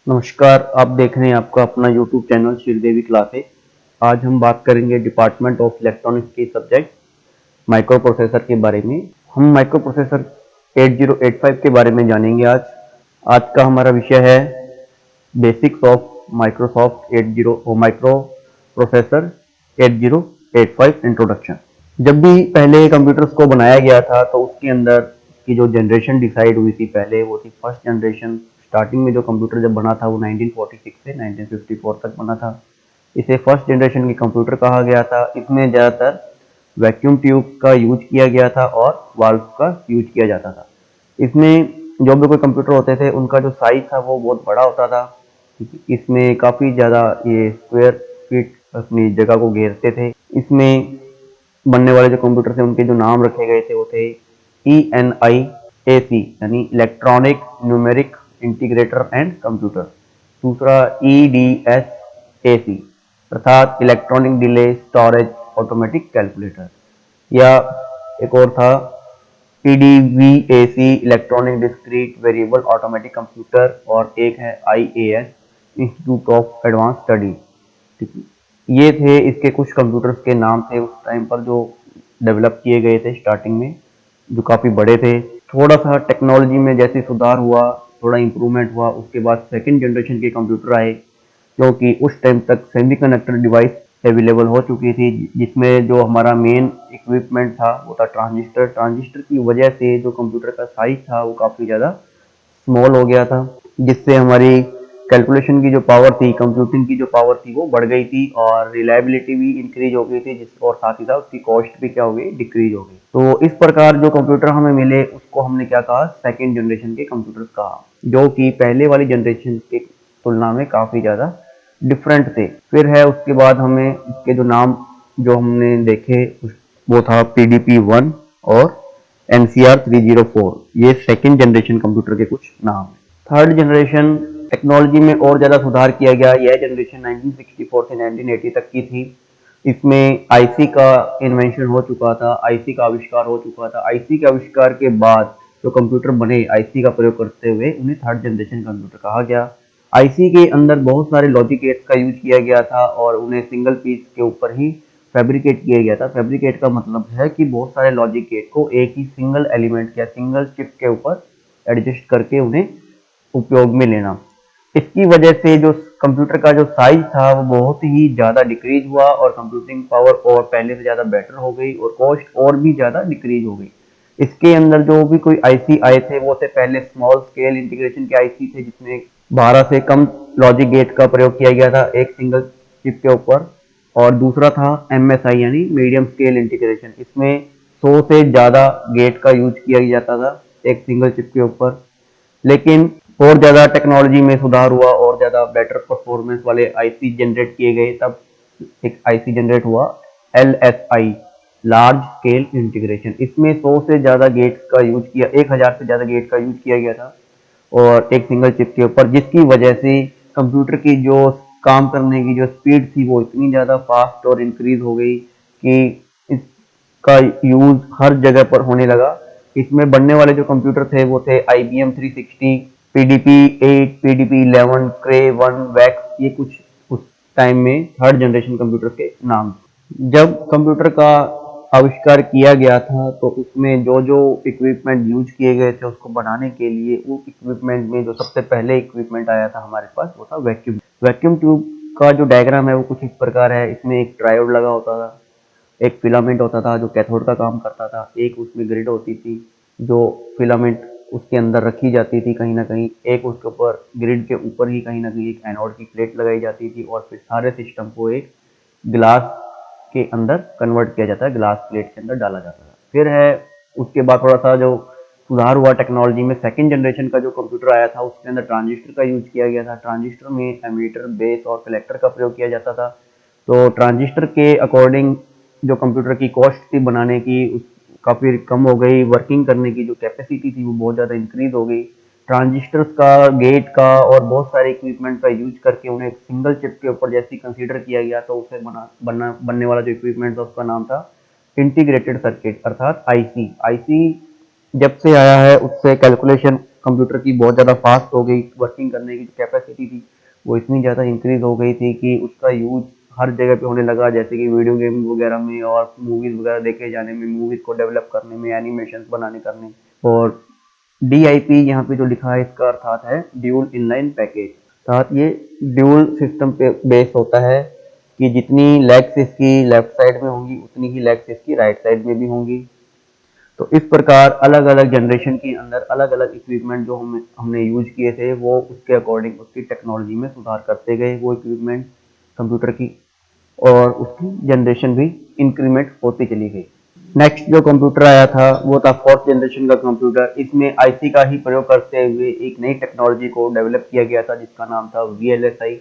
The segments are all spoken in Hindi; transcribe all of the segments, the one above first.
नमस्कार, आप देख रहे हैं आपका अपना यूट्यूब चैनल श्रीदेवी क्लासेस। आज हम बात करेंगे डिपार्टमेंट ऑफ इलेक्ट्रॉनिक्स के सब्जेक्ट माइक्रो प्रोसेसर के बारे में। हम माइक्रो प्रोसेसर 8085 के बारे में जानेंगे आज। आज का हमारा विषय है basics of Microsoft 80 micro processor 8085 introduction. जब भी पहले कंप्यूटर्स को बनाया गया था तो उसके अंदर की जो जनरेशन डिसाइड हुई थी पहले वो थी फर्स्ट जनरेशन। स्टार्टिंग में जो कंप्यूटर जब बना था वो 1946 से 1954 तक बना था। इसे फर्स्ट जनरेशन के कंप्यूटर कहा गया था। इसमें ज़्यादातर वैक्यूम ट्यूब का यूज किया गया था और वाल्व का यूज किया जाता था। इसमें जो भी कोई कंप्यूटर होते थे उनका जो साइज था वो बहुत बड़ा होता था। इसमें काफ़ी ज़्यादा ये स्क्वायर फीट अपनी जगह को घेरते थे। इसमें बनने वाले जो कंप्यूटर थे उनके जो नाम रखे गए थे वो थे ENIAC यानी electronic numeric integrator and computer. दूसरा EDSAC अर्थात electronic delay storage automatic calculator. या एक और था EDVAC electronic discrete variable automatic computer. और एक है IAS institute of advance study. ये थे इसके कुछ कंप्यूटर्स के नाम थे उस टाइम पर जो डेवलप किए गए थे स्टार्टिंग में, जो काफ़ी बड़े थे। थोड़ा सा टेक्नोलॉजी में जैसे सुधार हुआ, थोड़ा इम्प्रूवमेंट हुआ, उसके बाद सेकंड जनरेशन के कंप्यूटर आए, क्योंकि उस टाइम तक सेमीकंडक्टर डिवाइस अवेलेबल हो चुकी थी जिसमें जो हमारा मेन इक्विपमेंट था वो था ट्रांजिस्टर। ट्रांजिस्टर की वजह से जो कंप्यूटर का साइज था वो काफ़ी ज़्यादा स्मॉल हो गया था, जिससे हमारी कैलकुलेशन की जो पावर थी, कंप्यूटिंग की जो पावर थी वो बढ़ गई थी और रिलायबिलिटी भी इंक्रीज हो गई थी, जिस और साथ ही साथ उसकी कॉस्ट भी क्या हो गई, डिक्रीज हो गई। तो इस प्रकार जो कंप्यूटर हमें मिले उसको हमने क्या कहा, सेकेंड जनरेशन के कंप्यूटर्स कहा, जो कि पहले वाली जनरेशन की तुलना में काफ़ी ज़्यादा डिफरेंट थे। फिर है उसके बाद हमें इसके जो नाम जो हमने देखे वो था PDP-1 और NCR 304। ये सेकेंड जनरेशन कंप्यूटर के कुछ नाम है। थर्ड जनरेशन टेक्नोलॉजी में और ज़्यादा सुधार किया गया। यह जनरेशन 1964 से 1980 तक की थी। इसमें आईसी का इन्वेंशन हो चुका था, आईसी का आविष्कार हो चुका था। आईसी के आविष्कार के बाद जो कंप्यूटर बने आईसी का प्रयोग करते हुए उन्हें थर्ड जनरेशन कंप्यूटर कहा गया। आईसी के अंदर बहुत सारे लॉजिक गेट्स का यूज किया गया था और उन्हें सिंगल पीस के ऊपर ही फैब्रिकेट किया गया था। फैब्रिकेट का मतलब है कि बहुत सारे लॉजिक गेट को एक ही सिंगल एलिमेंट या सिंगल चिप के ऊपर एडजस्ट करके उन्हें उपयोग में लेना। इसकी वजह से जो कंप्यूटर का जो साइज था वो बहुत ही ज़्यादा डिक्रीज हुआ और कंप्यूटिंग पावर और पहले से ज़्यादा बेटर हो गई और कॉस्ट और भी ज़्यादा डिक्रीज हो गई। इसके अंदर जो भी कोई आईसी आए थे वो थे पहले स्मॉल स्केल इंटीग्रेशन के आईसी थे, जिसमें 12 से कम लॉजिक गेट का प्रयोग किया गया था एक सिंगल चिप के ऊपर। और दूसरा था MSI यानी मीडियम स्केल इंटीग्रेशन। इसमें 100 से ज़्यादा गेट का यूज किया जाता था एक सिंगल चिप के ऊपर। लेकिन और ज़्यादा टेक्नोलॉजी में सुधार हुआ और ज़्यादा बेटर परफॉर्मेंस वाले आईसी जनरेट किए गए, तब एक आईसी जनरेट हुआ LSI लार्ज स्केल इंटीग्रेशन। इसमें 100 से ज़्यादा गेट्स का यूज किया, 1000 से ज़्यादा गेट का यूज किया गया था और एक सिंगल चिप के ऊपर, जिसकी वजह से कंप्यूटर की जो काम करने की जो स्पीड थी वो इतनी ज़्यादा फास्ट और इंक्रीज हो गई कि इसका यूज हर जगह पर होने लगा। इसमें बनने वाले जो कंप्यूटर थे वो थे IBM 360, PDP-8, PDP-11, Cray-1, wax. ये कुछ उस टाइम में थर्ड जनरेशन कंप्यूटर के नाम। जब कंप्यूटर का आविष्कार किया गया था तो उसमें जो जो इक्विपमेंट यूज किए गए थे उसको बनाने के लिए, वो इक्विपमेंट में जो सबसे पहले इक्विपमेंट आया था हमारे पास वो था वैक्यूम। वैक्यूम ट्यूब का जो डायग्राम है वो कुछ इस प्रकार है। इसमें एक ट्रायोड लगा होता था, एक फिलामेंट होता था जो कैथोड का काम करता था, एक उसमें ग्रिड होती थी जो फिलामेंट उसके अंदर रखी जाती थी कहीं ना कहीं, एक उसके ऊपर ग्रिड के ऊपर ही कहीं ना कहीं एक एनोड की प्लेट लगाई जाती थी और फिर सारे सिस्टम को एक ग्लास के अंदर कन्वर्ट किया जाता है, ग्लास प्लेट के अंदर डाला जाता था। फिर है उसके बाद थोड़ा सा जो सुधार हुआ टेक्नोलॉजी में, सेकंड जनरेशन का जो कंप्यूटर आया था उसके अंदर ट्रांजिस्टर का यूज किया गया था। ट्रांजिस्टर में एमीटर, बेस और कलेक्टर का प्रयोग किया जाता था। तो ट्रांजिस्टर के अकॉर्डिंग जो कंप्यूटर की कॉस्ट थी बनाने की काफ़ी कम हो गई, वर्किंग करने की जो कैपेसिटी थी वो बहुत ज़्यादा इंक्रीज हो गई। ट्रांजिस्टर्स का, गेट का और बहुत सारे इक्विपमेंट का यूज करके उन्हें एक सिंगल चिप के ऊपर जैसे कंसीडर किया गया तो उसे बनने वाला जो इक्विपमेंट था उसका नाम था इंटीग्रेटेड सर्किट अर्थात आईसी। आईसी जब से आया है उससे कैलकुलेशन कंप्यूटर की बहुत ज़्यादा फास्ट हो गई, वर्किंग करने की कैपेसिटी थी वो इतनी ज़्यादा इंक्रीज हो गई थी कि उसका यूज हर जगह पे होने लगा, जैसे कि वीडियो गेम वगैरह में और मूवीज़ वगैरह देखे जाने में, मूवीज़ को डेवलप करने में, एनिमेशन बनाने करने। और DIP यहाँ पे जो लिखा है इसका अर्थात है ड्यूल इनलाइन पैकेज, अर्थात ये ड्यूल सिस्टम पे बेस होता है कि जितनी लेग्स इसकी लेफ्ट साइड में होंगी उतनी ही लेग्स इसकी राइट साइड में भी होंगी। तो इस प्रकार अलग अलग जनरेशन के अंदर अलग अलग इक्विपमेंट जो हमने यूज किए थे वो उसके अकॉर्डिंग उसकी टेक्नोलॉजी में सुधार करते गए वो इक्विपमेंट कंप्यूटर की, और उसकी जनरेशन भी इंक्रीमेंट होती चली गई। नेक्स्ट जो कंप्यूटर आया था वो था फोर्थ जनरेशन का कंप्यूटर। इसमें आईसी का ही प्रयोग करते हुए एक नई टेक्नोलॉजी को डेवलप किया गया था जिसका नाम था VLSI।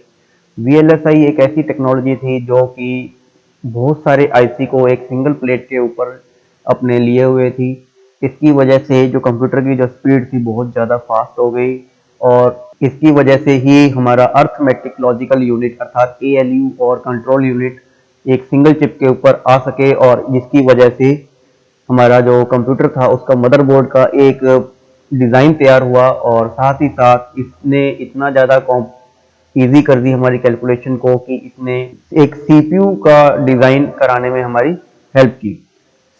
VLSI एक ऐसी टेक्नोलॉजी थी जो कि बहुत सारे आईसी को एक सिंगल प्लेट के ऊपर अपने लिए हुए थी। इसकी वजह से जो कंप्यूटर की जो स्पीड थी बहुत ज़्यादा फास्ट हो गई, और इसकी वजह से ही हमारा अर्थमेटिक लॉजिकल यूनिट अर्थात ALU और कंट्रोल यूनिट एक सिंगल चिप के ऊपर आ सके, और जिसकी वजह से हमारा जो कंप्यूटर था उसका मदरबोर्ड का एक डिज़ाइन तैयार हुआ, और साथ ही साथ इसने इतना ज़्यादा ईजी कर दी हमारी कैलकुलेशन को कि इसने एक CPU का डिज़ाइन कराने में हमारी हेल्प की।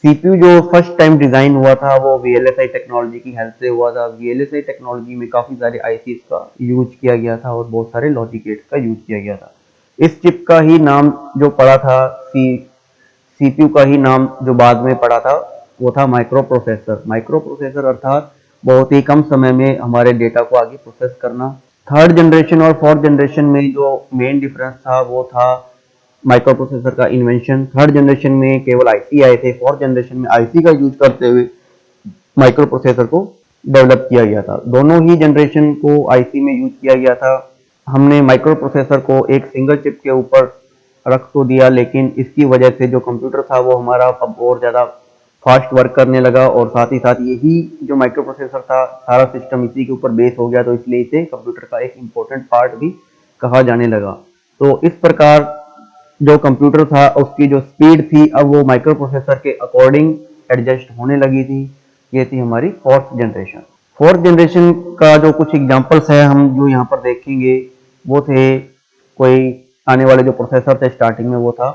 CPU जो फर्स्ट टाइम डिज़ाइन हुआ था वो VLSI टेक्नोलॉजी की हेल्प से हुआ था। VLSI टेक्नोलॉजी में काफ़ी सारे ICs का यूज किया गया था और बहुत सारे लॉजिक गेट्स का यूज किया गया था। इस चिप का ही नाम जो पड़ा था CPU का ही नाम जो बाद में पड़ा था वो था माइक्रो प्रोसेसर। माइक्रो प्रोसेसर अर्थात बहुत ही कम समय में हमारे डेटा को आगे प्रोसेस करना। थर्ड जनरेशन और फोर्थ जनरेशन में जो मेन डिफरेंस था वो था माइक्रो प्रोसेसर का इन्वेंशन। थर्ड जनरेशन में केवल आईसी आए थे, फोर्थ जनरेशन में आईसी का यूज करते हुए माइक्रो प्रोसेसर को डेवलप किया गया था। दोनों ही जनरेशन को आईसी में यूज किया गया था। हमने माइक्रो प्रोसेसर को एक सिंगल चिप के ऊपर रख तो दिया, लेकिन इसकी वजह से जो कंप्यूटर था वो हमारा अब और ज़्यादा फास्ट वर्क करने लगा, और साथ ही साथ यही जो माइक्रो प्रोसेसर था सारा सिस्टम इसी के ऊपर बेस हो गया, तो इसलिए इसे कंप्यूटर का एक इम्पोर्टेंट पार्ट भी कहा जाने लगा। तो इस प्रकार जो कंप्यूटर था उसकी जो स्पीड थी अब वो माइक्रो प्रोसेसर के अकॉर्डिंग एडजस्ट होने लगी थी। ये थी हमारी फोर्थ जनरेशन। फोर्थ जनरेशन का जो कुछ एग्जांपल्स है हम जो यहाँ पर देखेंगे वो थे, कोई आने वाले जो प्रोसेसर थे स्टार्टिंग में वो था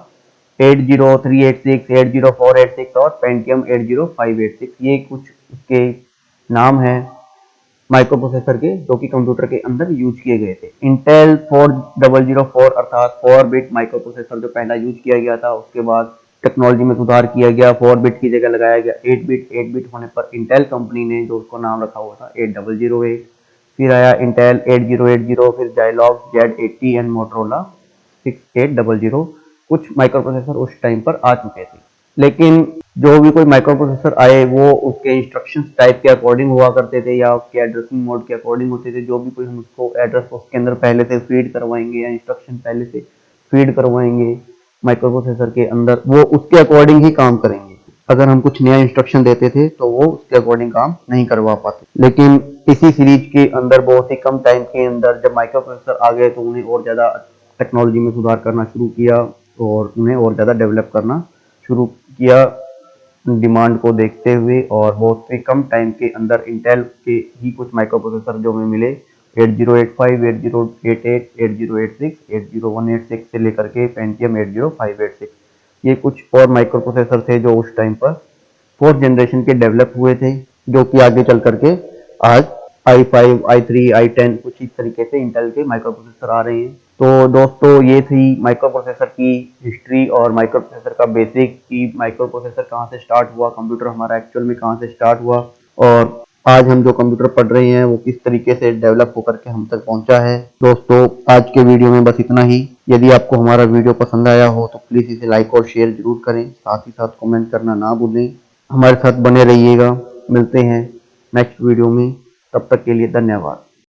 80386, 80486 और पेंटियम 80586। ये कुछ उसके नाम है माइक्रो प्रोसेसर के जो कि कंप्यूटर के अंदर यूज किए गए थे। इंटेल 4004 अर्थात 4 बिट माइक्रो प्रोसेसर जो पहला यूज किया गया था, उसके बाद टेक्नोलॉजी में सुधार किया गया, 4 बिट की जगह लगाया गया 8 बिट। 8 बिट होने पर इंटेल कंपनी ने जो उसको नाम रखा हुआ था 8008। फिर आया इंटेल 8080, फिर जायलॉग Z80 एंड मोटरोला 6800। कुछ माइक्रो प्रोसेसर उस टाइम पर आ चुके थे, लेकिन जो भी कोई माइक्रो प्रोसेसर आए वो उसके इंस्ट्रक्शंस टाइप के अकॉर्डिंग हुआ करते थे या उसके एड्रेसिंग मोड के अकॉर्डिंग होते थे। जो भी कोई हम उसको एड्रेस उसके अंदर पहले से फीड करवाएंगे या इंस्ट्रक्शन पहले से फीड करवाएंगे माइक्रो प्रोसेसर के अंदर, वो उसके अकॉर्डिंग ही काम करेंगे। अगर हम कुछ नया इंस्ट्रक्शन देते थे तो वो उसके अकॉर्डिंग काम नहीं करवा पाते। लेकिन इसी सीरीज के अंदर बहुत ही कम टाइम के अंदर जब माइक्रो प्रोसेसर आ गए तो उन्हें और ज़्यादा टेक्नोलॉजी में सुधार करना शुरू किया और उन्हें और ज़्यादा डेवलप करना शुरू किया डिमांड को देखते हुए, और बहुत ही कम टाइम के अंदर इंटेल के ही कुछ माइक्रो प्रोसेसर जो हमें मिले 8085, 8088, 8086, 80186 से लेकर के पेंटियम 80586। ये कुछ और माइक्रो प्रोसेसर थे जो उस टाइम पर फोर्थ जनरेशन के डेवलप हुए थे, जो कि आगे चल करके आज i5, i3, i10 कुछ इस तरीके से इंटेल के माइक्रो प्रोसेसर आ रहे हैं। तो दोस्तों ये थी माइक्रो प्रोसेसर की हिस्ट्री और माइक्रो प्रोसेसर का बेसिक कि माइक्रो प्रोसेसर कहाँ से स्टार्ट हुआ, कंप्यूटर हमारा एक्चुअल में कहाँ से स्टार्ट हुआ, और आज हम जो कंप्यूटर पढ़ रहे हैं वो किस तरीके से डेवलप होकर के हम तक पहुंचा है। दोस्तों आज के वीडियो में बस इतना ही। यदि आपको हमारा वीडियो पसंद आया हो तो प्लीज़ इसे लाइक और शेयर जरूर करें, साथ ही साथ कमेंट करना ना भूलें। हमारे साथ बने रहिएगा। मिलते हैं नेक्स्ट वीडियो में, तब तक के लिए धन्यवाद।